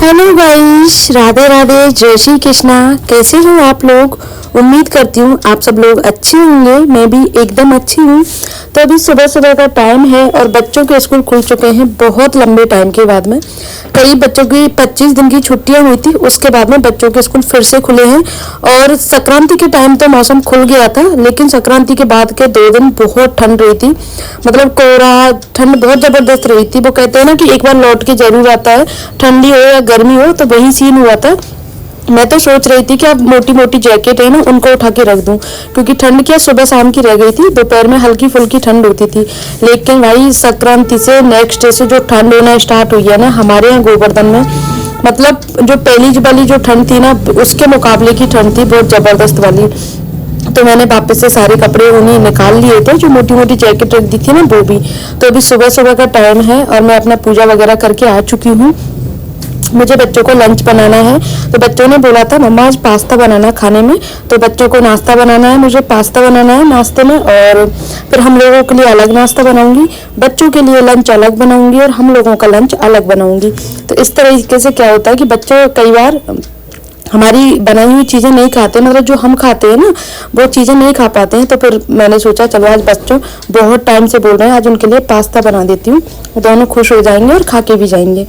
Hello guys, Radhe Radhe, जय श्री कृष्णा। कैसे हो आप लोग? उम्मीद करती हूँ आप सब लोग अच्छे होंगे। मैं भी एकदम अच्छी हूँ। तो अभी सुबह सुबह का टाइम है और बच्चों के स्कूल खुल चुके हैं बहुत लंबे टाइम के बाद में। कई बच्चों की 25 दिन की छुट्टियां हुई थी, उसके बाद में बच्चों के स्कूल फिर से खुले हैं। और संक्रांति के टाइम तो मौसम खुल गया था, लेकिन संक्रांति के बाद के 2 दिन बहुत ठंड रही थी। मतलब कोहरा, ठंड बहुत जबरदस्त रही थी। वो कहते हैं ना कि एक बार लौट के जरूर आता है, ठंडी हो या गर्मी हो, तो वही सीन हुआ था। मैं तो सोच रही थी कि अब मोटी मोटी जैकेट है ना, उनको उठा के रख दूं, क्योंकि ठंड क्या सुबह शाम की रह गई थी, दोपहर में हल्की फुल्की ठंड होती थी। लेकिन भाई संक्रांति से नेक्स्ट डे से जो ठंड होना स्टार्ट हुई है ना हमारे यहाँ गोवर्धन में, मतलब जो पहली वाली जो ठंड थी ना, उसके मुकाबले की ठंड थी, बहुत जबरदस्त वाली। तो मैंने वापस से सारे कपड़े उन्हें निकाल लिए थे, जो मोटी मोटी जैकेट रख दी थी ना वो भी। तो अभी सुबह सुबह का टाइम है और मैं अपना पूजा वगैरह करके आ चुकी हूँ। मुझे बच्चों को लंच बनाना है, तो बच्चों ने बोला था मम्मा आज पास्ता बनाना खाने में। तो बच्चों को नाश्ता बनाना है, मुझे पास्ता बनाना है नाश्ते में, और फिर हम लोगों के लिए अलग नाश्ता बनाऊंगी, बच्चों के लिए लंच अलग बनाऊंगी और हम लोगों का लंच अलग बनाऊंगी। तो इस तरीके से क्या होता है कि बच्चे कई बार हमारी बनाई हुई चीज़ें नहीं खाते, मतलब जो हम खाते हैं ना वो चीज़ें नहीं खा पाते हैं। तो फिर मैंने सोचा चलो आज बच्चों बहुत टाइम से बोल रहे हैं, आज उनके लिए पास्ता बना देती हूँ, दोनों खुश हो जाएंगे और खा के भी जाएंगे।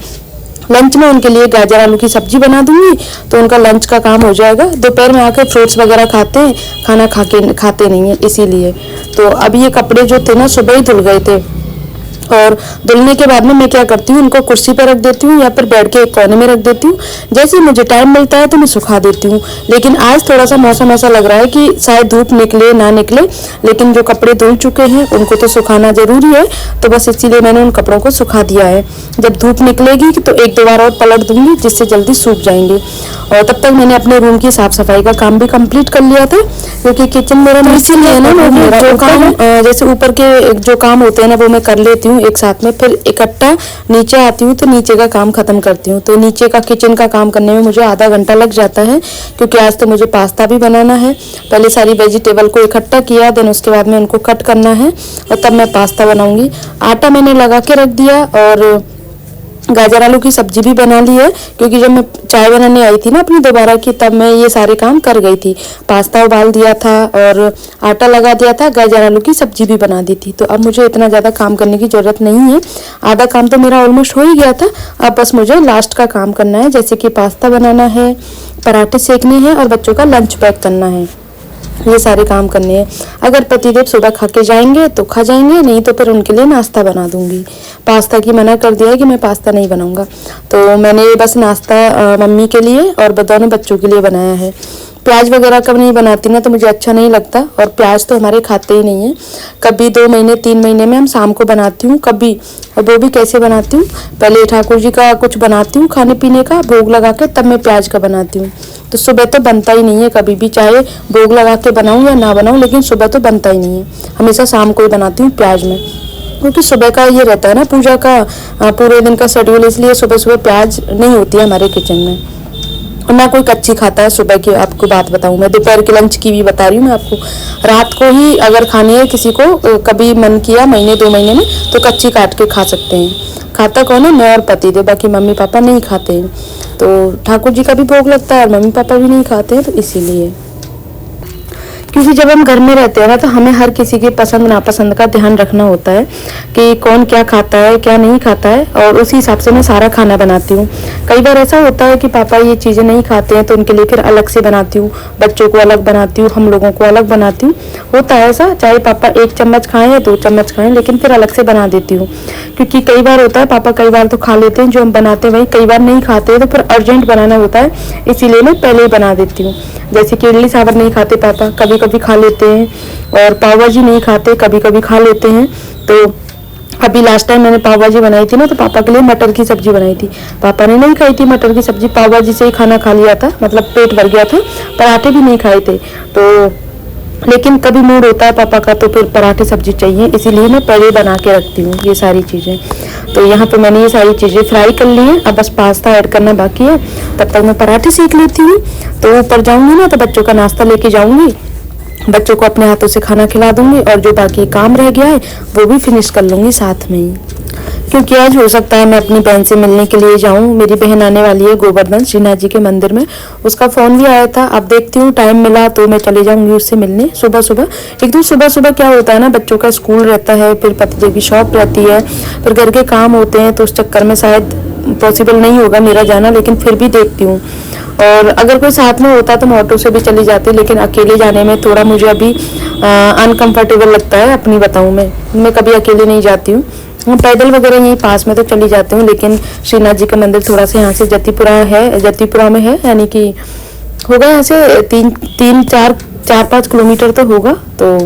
लंच में उनके लिए गाजर आलू की सब्जी बना दूंगी, तो उनका लंच का काम हो जाएगा। दोपहर में आकर फ्रूट्स वगैरह खाते हैं, खाना खाते नहीं है इसीलिए। तो अभी ये कपड़े जो थे ना सुबह ही धुल गए थे, और धुलने के बाद में मैं क्या करती हूँ, उनको कुर्सी पर रख देती हूँ या फिर बेड के एक कोने में रख देती हूँ। जैसे मुझे टाइम मिलता है तो मैं सुखा देती हूँ। लेकिन आज थोड़ा सा मौसम ऐसा लग रहा है कि शायद धूप निकले ना निकले, लेकिन जो कपड़े धुल चुके हैं उनको तो सुखाना जरूरी है, तो बस इसीलिए मैंने उन कपड़ों को सुखा दिया है। जब धूप निकलेगी तो एक दो बार और पलट दूंगी, जिससे जल्दी सूख जाएंगे। और तब तक मैंने अपने रूम की साफ सफाई का काम भी कंप्लीट कर लिया था, क्योंकि किचन मेरा इसीलिए ना मेरा जो काम जैसे ऊपर के जो काम होते हैं ना वो मैं कर लेती हूँ एक साथ में, फिर इकट्ठा नीचे आती हूँ तो नीचे का काम खत्म करती हूँ। तो नीचे का किचन का काम करने में मुझे आधा घंटा लग जाता है, क्योंकि आज तो मुझे पास्ता भी बनाना है। पहले सारी वेजिटेबल को इकट्ठा किया, देन उसके बाद में उनको कट करना है और तब मैं पास्ता बनाऊंगी। आटा मैंने लगा के रख दिया और गाजर आलू की सब्जी भी बना ली है, क्योंकि जब मैं चाय बनाने आई थी ना अपनी दोबारा की, तब मैं ये सारे काम कर गई थी। पास्ता उबाल दिया था और आटा लगा दिया था, गाजर आलू की सब्जी भी बना दी थी। तो अब मुझे इतना ज़्यादा काम करने की ज़रूरत नहीं है, आधा काम तो मेरा ऑलमोस्ट हो ही गया था। अब बस मुझे लास्ट का काम करना है, जैसे कि पास्ता बनाना है, पराठे सेकने हैं और बच्चों का लंच पैक करना है। ये सारे काम करने हैं। अगर पतिदेव सुबह खा के जाएंगे तो खा जाएंगे, नहीं तो फिर उनके लिए नाश्ता बना दूंगी। पास्ता की मना कर दिया है कि मैं पास्ता नहीं बनाऊंगा, तो मैंने बस नाश्ता मम्मी के लिए और दोनों बच्चों के लिए बनाया है। प्याज वगैरह कब नहीं बनाती ना तो मुझे अच्छा नहीं लगता, और प्याज तो हमारे खाते ही नहीं है। कभी 2 महीने 3 महीने में हम शाम को बनाती हूँ कभी, और वो भी कैसे बनाती हूँ, पहले ठाकुर जी का कुछ बनाती हूँ खाने पीने का भोग लगा के, तब मैं प्याज का बनाती हूँ। तो सुबह तो बनता ही नहीं है कभी भी, चाहे भोग लगा के बनाऊँ या ना बनाऊँ, लेकिन सुबह तो बनता ही नहीं है। हमेशा शाम को ही बनाती हूँ प्याज में, क्योंकि सुबह का ये रहता है ना पूजा का पूरे दिन का शेड्यूल, इसलिए सुबह सुबह प्याज नहीं होती है हमारे किचन में। और ना कोई कच्ची खाता है सुबह की, आपको बात बताऊं मैं, दोपहर के लंच की भी बता रही हूँ मैं आपको। रात को ही अगर खानी है किसी को, कभी मन किया महीने 2 महीने में, तो कच्ची काट के खा सकते हैं। खाता कौन है? मैं और पति देव, बाकी मम्मी पापा नहीं खाते हैं। तो ठाकुर जी का भी भोग लगता है और मम्मी पापा भी नहीं खाते हैं, तो इसीलिए। क्योंकि जब हम घर में रहते हैं ना तो हमें हर किसी के पसंद नापसंद का ध्यान रखना होता है कि कौन क्या खाता है क्या नहीं खाता है, और उसी हिसाब से मैं सारा खाना बनाती हूँ। कई बार ऐसा होता है कि पापा ये चीज़ें नहीं खाते हैं तो उनके लिए फिर अलग से बनाती हूँ, बच्चों को अलग बनाती हूँ, हम लोगों को अलग बनाती हूँ। होता है ऐसा, चाहे पापा 1 चम्मच खाएं या 2 चम्मच खाएं, लेकिन फिर अलग से बना देती हूँ। क्योंकि कई बार होता है पापा कई बार तो खा लेते हैं जो हम बनाते हैं, वही कई बार नहीं खाते हैं, तो फिर अर्जेंट बनाना होता है, इसीलिए मैं पहले ही बना देती हूँ। जैसे कि इडली सांभर नहीं खाते पापा, कभी कभी खा लेते हैं, और पाव भाजी नहीं खाते, कभी कभी खा लेते हैं। तो अभी लास्ट टाइम मैंने पाव भाजी बनाई थी ना, तो पापा के लिए मटर की सब्जी बनाई थी, पापा ने नहीं खाई थी मटर की सब्जी, पाव भाजी से ही खाना खा लिया था, मतलब पेट भर गया था, पराठे भी नहीं खाए थे। तो लेकिन कभी मूड होता है पापा का तो फिर पराठे सब्जी चाहिए, इसीलिए मैं पहले बना के रखती हूँ ये सारी चीज़ें। तो यहाँ पे मैंने ये सारी चीज़ें फ्राई कर ली हैं, अब बस पास्ता ऐड करना बाकी है, तब तक मैं पराठे सेक लेती हूँ। तो ऊपर जाऊँगी ना तो बच्चों का नाश्ता लेके जाऊँगी, बच्चों को अपने हाथों से खाना खिला दूंगी और जो बाकी काम रह गया है वो भी फिनिश कर लूँगी साथ में ही। क्योंकि आज हो सकता है मैं अपनी बहन से मिलने के लिए जाऊं। मेरी बहन आने वाली है गोवर्धन श्रीनाथ जी के मंदिर में, उसका फ़ोन भी आया था। अब देखती हूँ टाइम मिला तो मैं चले जाऊंगी उससे मिलने सुबह सुबह। एक तो सुबह सुबह क्या होता है ना, बच्चों का स्कूल रहता है, फिर पतिदेव की शॉप रहती है, फिर घर के काम होते हैं, तो उस चक्कर में शायद पॉसिबल नहीं होगा मेरा जाना, लेकिन फिर भी देखती हूँ। और अगर कोई साथ में होता तो मैं ऑटो से भी चली जाती, लेकिन अकेले जाने में थोड़ा मुझे अभी अनकंफर्टेबल लगता है। अपनी बताऊँ, मैं कभी अकेले नहीं जाती हूँ। पैदल वगैरह यहीं पास में तो चली जाती हूँ, लेकिन श्रीनाथ जी का मंदिर थोड़ा सा यहाँ से जतीपुरा में है, यानी कि होगा यहाँ से तीन चार पाँच किलोमीटर तो होगा। तो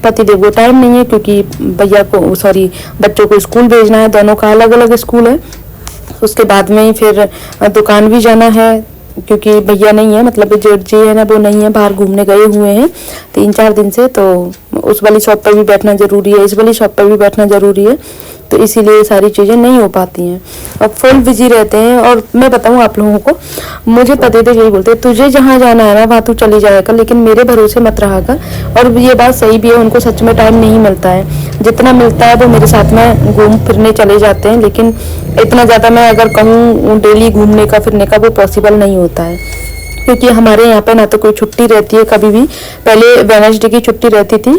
पतिदेव को टाइम नहीं है, क्योंकि बच्चों को स्कूल भेजना है, दोनों का अलग अलग स्कूल है। उसके बाद में फिर दुकान भी जाना है, क्योंकि भैया नहीं है, मतलब जेठ जी है ना, वो नहीं है, बाहर घूमने गए हुए हैं 3-4 दिन से। तो उस वाली शॉप पर भी बैठना ज़रूरी है, इस वाली शॉप पर भी बैठना ज़रूरी है, तो इसीलिए सारी चीज़ें नहीं हो पाती हैं। अब फुल बिजी रहते हैं। और मैं बताऊँ आप लोगों को, मुझे पति तो यही बोलते हैं, तुझे जहाँ जाना है ना वहाँ तू चली जाया कर, लेकिन मेरे भरोसे मत रहा कर। और ये बात सही भी है, उनको सच में टाइम नहीं मिलता है। जितना मिलता है वो मेरे साथ में घूम फिरने चले जाते हैं, लेकिन इतना ज़्यादा मैं अगर कहूँ डेली घूमने का फिरने का, वो पॉसिबल नहीं होता है। क्योंकि हमारे यहाँ पे ना तो कोई छुट्टी रहती है कभी भी। पहले वेडनेसडे की छुट्टी रहती थी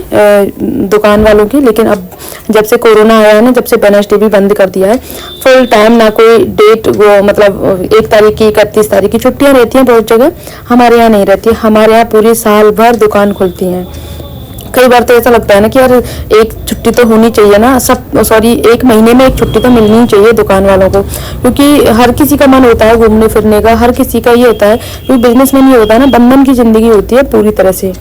दुकान वालों की, लेकिन अब जब से कोरोना आया है ना, जब से वेडनेसडे भी बंद कर दिया है फुल टाइम। ना कोई डेट, वो मतलब 1 तारीख की 31 तारीख की छुट्टियाँ रहती हैं बहुत जगह, हमारे यहाँ नहीं रहती। हमारे यहाँ पूरी साल भर दुकान खुलती हैं। कई बार तो ऐसा लगता है ना कि यार एक छुट्टी तो होनी चाहिए ना, 1 महीने में एक छुट्टी तो मिलनी ही चाहिए दुकान वालों को, क्योंकि हर किसी का मन होता है घूमने फिरने का, हर किसी का ये होता है। क्योंकि बिजनेसमैन ये होता है ना, बंधन की जिंदगी होती है पूरी तरह से।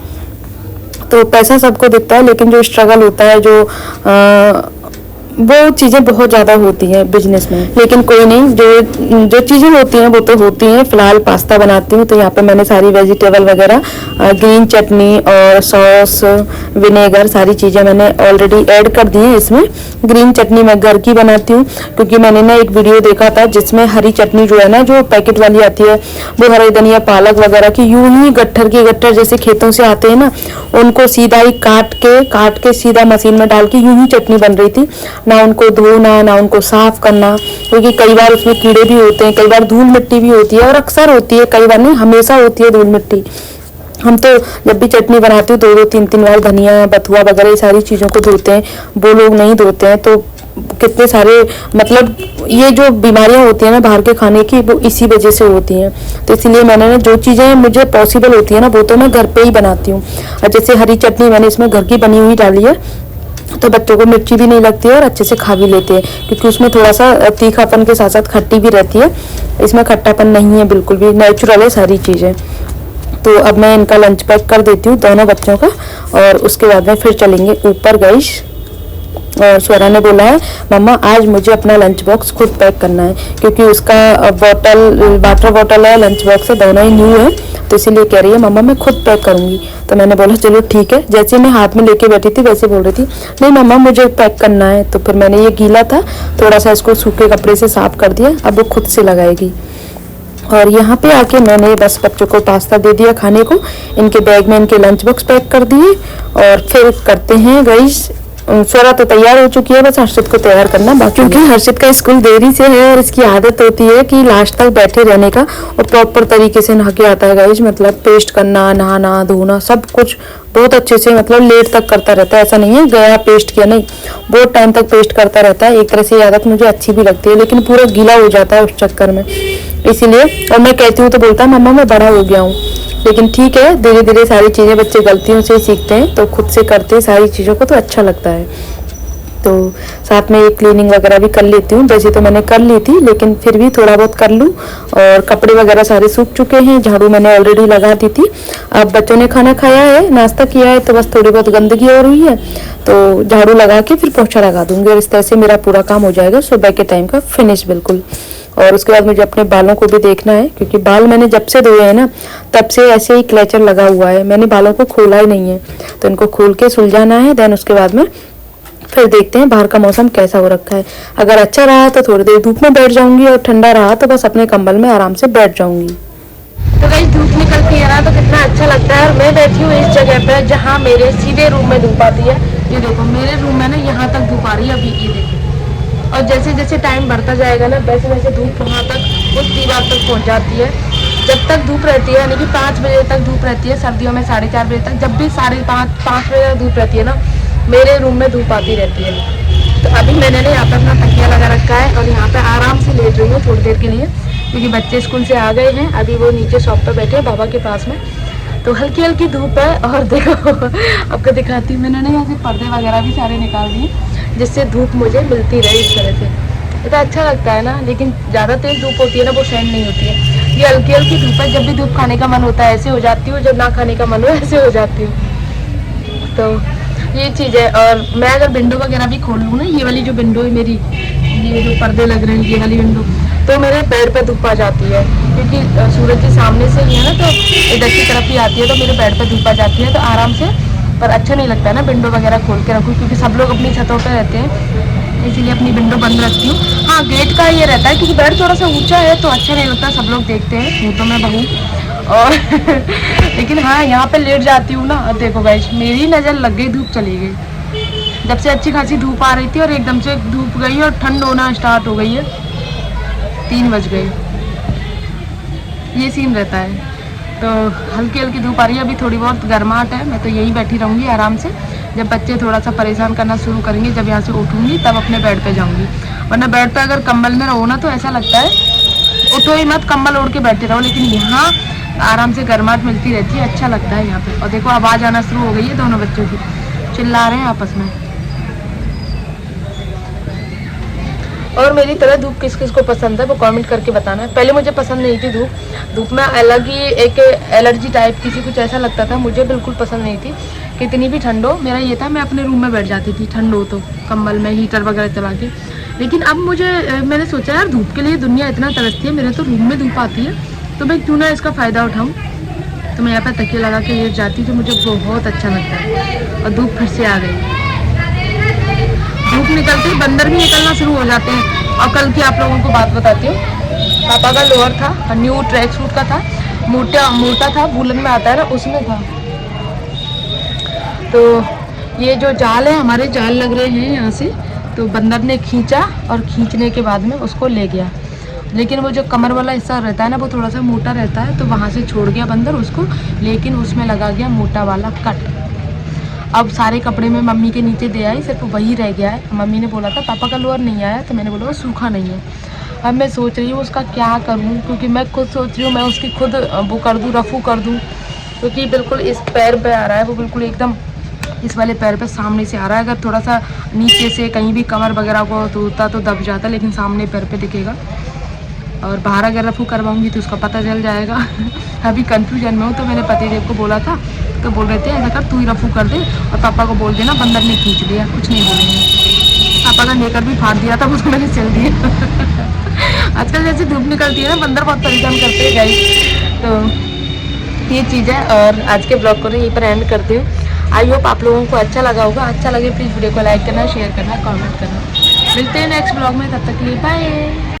तो पैसा सबको दिखता है, लेकिन जो स्ट्रगल होता है, वो चीज़ें बहुत ज़्यादा होती हैं बिजनेस में। लेकिन कोई नहीं, जो चीज़ें होती हैं वो तो होती हैं। फिलहाल पास्ता बनाती हूँ, तो यहाँ पे मैंने सारी वेजिटेबल वगैरह, ग्रीन चटनी और सॉस, विनेगर, सारी चीज़ें मैंने ऑलरेडी ऐड कर दी हैं इसमें। ग्रीन चटनी मैं घर की बनाती हूँ, क्योंकि मैंने ना एक वीडियो देखा था जिसमें हरी चटनी जो है ना, जो पैकेट वाली आती है, वो हरी धनिया पालक वगैरह की यूं ही गट्ठर जैसे खेतों से आते हैं ना, उनको सीधा ही काट के सीधा मशीन में डाल के यूं ही चटनी बन रही थी। ना उनको धोना, ना उनको साफ करना, क्योंकि कई बार उसमें कीड़े भी होते हैं, कई बार धूल मिट्टी भी होती है, और अक्सर होती है, कई बार नहीं, हमेशा होती है धूल मिट्टी। हम तो जब भी चटनी बनाते हैं 2-2, 3-3 बार धनिया, बथुआ वगैरह सारी चीज़ों को धोते हैं, वो लोग नहीं धोते हैं। तो कितने सारे, मतलब ये जो बीमारियां होती हैं ना बाहर के खाने की, वो इसी वजह से होती हैं। तो इसलिए मैंने ना जो चीज़ें मुझे पॉसिबल होती है ना, वो तो मैं घर पे ही बनाती हूँ। और जैसे हरी चटनी मैंने इसमें घर की बनी हुई डाली है, तो बच्चों को मिर्ची भी नहीं लगती है और अच्छे से खा भी लेते हैं, क्योंकि उसमें थोड़ा सा तीखापन के साथ साथ खट्टी भी रहती है। इसमें खट्टापन नहीं है, बिल्कुल भी नेचुरल है सारी चीज़ें। तो अब मैं इनका लंच पैक कर देती हूँ दोनों बच्चों का, और उसके बाद में फिर चलेंगे ऊपर। गाइस, और स्वरा ने बोला है मम्मा आज मुझे अपना लंच बॉक्स खुद पैक करना है, क्योंकि उसका वाटर बॉटल है, लंच बॉक्स है, दोनों ही न्यू है, तो इसीलिए कह रही है मम्मा मैं खुद पैक करूंगी। तो मैंने बोला चलो ठीक है। जैसे मैं हाथ में लेके बैठी थी वैसे बोल रही थी नहीं मम्मा मुझे पैक करना है। तो फिर मैंने ये गीला था, थोड़ा सा इसको सूखे कपड़े से साफ कर दिया, अब वो खुद से लगाएगी। और यहाँ पे आके मैंने बस बच्चों को पास्ता दे दिया खाने को, इनके बैग में इनके लंच बॉक्स पैक कर दिए, और फिर करते हैं गाइस। स्वरा तो तैयार हो चुकी है, बस हर्षित को तैयार करना बाकी, क्योंकि हर्षित का स्कूल देरी से है और इसकी आदत होती है कि लास्ट तक बैठे रहने का, और प्रॉपर तरीके से नहा के आता है गाइस, मतलब पेस्ट करना, नहाना धोना सब कुछ बहुत अच्छे से, मतलब लेट तक करता रहता है। ऐसा नहीं है गया पेस्ट किया, नहीं, बहुत टाइम तक पेस्ट करता रहता है। एक तरह से ये आदत मुझे अच्छी भी लगती है, लेकिन पूरा गीला हो जाता है उस चक्कर में, इसीलिए। और मैं कहती हूँ तो बोलता है मम्मा मैं बड़ा हो गया हूँ, लेकिन ठीक है, धीरे धीरे सारी चीज़ें बच्चे गलतियों से सीखते हैं, तो खुद से करते हैं सारी चीज़ों को तो अच्छा लगता है। तो साथ में एक क्लीनिंग वगैरह भी कर लेती हूँ, वैसे तो मैंने कर ली थी, लेकिन फिर भी थोड़ा बहुत कर लूँ। और कपड़े वगैरह सारे सूख चुके हैं, झाड़ू मैंने ऑलरेडी लगा दी थी। अब बच्चों ने खाना खाया है, नाश्ता किया है, तो बस थोड़ी बहुत गंदगी और हुई है, तो झाड़ू लगा के फिर पोछा लगा दूंगी, और इस तरह से मेरा पूरा काम हो जाएगा सुबह के टाइम का फिनिश बिल्कुल। और उसके बाद मुझे अपने बालों को भी देखना है, क्योंकि बाल मैंने जब से धोए हैं ना तब से ऐसे ही क्लेचर लगा हुआ है, मैंने बालों को खोला ही नहीं है, तो इनको खोल के सुलझाना है। देन उसके बाद में फिर देखते हैं बाहर का मौसम कैसा हो रखा है। अगर अच्छा रहा तो थोड़ी देर धूप में बैठ जाऊंगी, और ठंडा रहा तो बस अपने कंबल में आराम से बैठ जाऊंगी। तो गाइस धूप निकल के आ रहा तो कितना अच्छा लगता है। और मैं बैठी हूँ इस जगह पे जहाँ मेरे सीधे रूम में धूप आती है। ये देखो मेरे रूम में ना यहाँ तक धूप आ रही है अभी, ये देखो और जैसे जैसे टाइम बढ़ता जाएगा ना वैसे वैसे धूप वहाँ तक उस दीवार तक पहुँच जाती है। जब तक धूप रहती है यानी कि 5 बजे तक धूप रहती है सर्दियों में, 4:30 बजे तक, जब भी 5:30 बजे तक धूप रहती है ना, मेरे रूम में धूप आती रहती है। तो अभी मैंने ना यहाँ पे अपना तकिया लगा रखा है और यहाँ पे आराम से लेट रही हूँ थोड़ी देर के लिए, क्योंकि बच्चे स्कूल से आ गए हैं। अभी वो नीचे शॉप पे बैठे हैं बाबा के पास में। तो हल्की हल्की धूप है और देखो आपको दिखाती हूँ, मैंने ना यहाँ से पर्दे वगैरह भी सारे निकाल दिए जिससे धूप मुझे मिलती रहे इस तरह से। इतना अच्छा लगता है ना, लेकिन ज़्यादा तेज धूप होती है ना वो सहन नहीं होती है। ये हल्की हल्की धूप है, जब भी धूप खाने का मन होता है ऐसे हो जाती हूँ, जब ना खाने का मन हो ऐसे हो जाती हूँ। तो ये चीज़ है। और मैं अगर विंडो वगैरह भी खोल लूँ ना, ये वाली जो विंडो है मेरी, ये जो पर्दे लग रहे हैं ये वाली विंडो, तो मेरे बेड पे धूप आ जाती है, क्योंकि सूरज जी सामने से ही है ना, तो इधर की तरफ ही आती है, तो मेरे बेड पे धूप आ जाती है। तो आराम से, पर अच्छा नहीं लगता है ना विंडो वगैरह खोल के रखूँ, क्योंकि सब लोग अपनी छतों पर रहते हैं, इसीलिए अपनी विंडो बंद रखती हूँ। हाँ, गेट का ये रहता है क्योंकि बेड थोड़ा सा ऊंचा है तो अच्छा नहीं लगता, सब लोग देखते हैं, हूँ तो मैं बहू और लेकिन हाँ यहाँ पे लेट जाती हूँ ना। देखो गाइस, मेरी नज़र लग गई, धूप चली गई। जब से अच्छी खासी धूप आ रही थी और एकदम से धूप गई और ठंड होना स्टार्ट हो गई है, 3 बज गए। ये सीन रहता है। तो हल्की हल्की धूप आ रही है, अभी थोड़ी बहुत गर्माहट है। मैं तो यहीं बैठी रहूँगी आराम से, जब बच्चे थोड़ा सा परेशान करना शुरू करेंगे, जब यहाँ से उठूँगी तब अपने बेड पे जाऊँगी। वरना बेड पे अगर कंबल में रहो ना तो ऐसा लगता है उठो ही मत, कंबल ओढ़ के बैठे रहो। लेकिन यहाँ आराम से गर्माहट मिलती रहती है, अच्छा लगता है यहाँ पे। और देखो आवाज़ आना शुरू हो गई है, दोनों बच्चों की चिल्ला रहे हैं आपस में। और मेरी तरह धूप किस किस को पसंद है वो कमेंट करके बताना है। पहले मुझे पसंद नहीं थी धूप में अलग ही एक एलर्जी टाइप की सी कुछ ऐसा लगता था, मुझे बिल्कुल पसंद नहीं थी। कितनी भी ठंड हो, मेरा ये था मैं अपने रूम में बैठ जाती थी, ठंड हो तो कंबल में हीटर वगैरह चला के। लेकिन अब मैंने सोचा यार धूप के लिए दुनिया इतना तरसती है, मेरे तो रूम में धूप आती है, तो मैं क्यों ना इसका फ़ायदा उठाऊँ। तो मैं यहाँ पर तकिया लगा के लेट जाती हूँ, तो मुझे बहुत अच्छा लगता है। और धूप फिर से आ गई, धूप निकलते ही बंदर भी निकलना शुरू हो जाते हैं। और कल की आप लोगों को बात बताती हूँ, पापा का लोअर था, न्यू ट्रैक सूट का था, मोटा था, वूलन में आता है ना, उसमें था। तो ये जो जाल है, हमारे जाल लग रहे हैं यहाँ से, तो बंदर ने खींचा और खींचने के बाद में उसको ले गया। लेकिन वो जो कमर वाला हिस्सा रहता है ना, वो थोड़ा सा मोटा रहता है, तो वहाँ से छोड़ गया बंदर उसको, लेकिन उसमें लगा गया मोटा वाला कट। अब सारे कपड़े में मम्मी के नीचे दे आई, सिर्फ वही रह गया है। मम्मी ने बोला था पापा का लोअर नहीं आया, तो मैंने बोला वो सूखा नहीं है। अब मैं सोच रही हूँ उसका क्या करूँ, क्योंकि मैं खुद सोच रही हूँ मैं उसकी खुद वो कर दूँ, रफू कर दूँ, क्योंकि बिल्कुल इस पैर पे आ रहा है, वो बिल्कुल एकदम इस वाले पैर पे सामने से आ रहा है। अगर थोड़ा सा नीचे से कहीं भी कमर वगैरह को होता तो दब जाता, लेकिन सामने पैर पे दिखेगा। और बाहर अगर रफू करवाऊंगी तो उसका पता चल जाएगा। अभी कंफ्यूजन में हूँ, तो मैंने पतिदेव को बोला था, तो बोल रहे थे ऐसा कर तू ही रफू कर दे और पापा को बोल देना बंदर ने खींच लिया, कुछ नहीं बोलेंगे। पापा का नेकर भी फाड़ दिया था, उसको मैंने सिल दिया। आजकल जैसे धूप निकलती है ना, बंदर बहुत परेशान करते हैं गाइस। तो ये चीज़ है। और आज के ब्लॉग को यहीं पर एंड करती हूँ। आई होप आप लोगों को अच्छा लगा होगा। अच्छा लगे प्लीज़ वीडियो को लाइक करना, शेयर करना, कमेंट करना। मिलते हैं नेक्स्ट ब्लॉग में, तब तक के लिए बाय।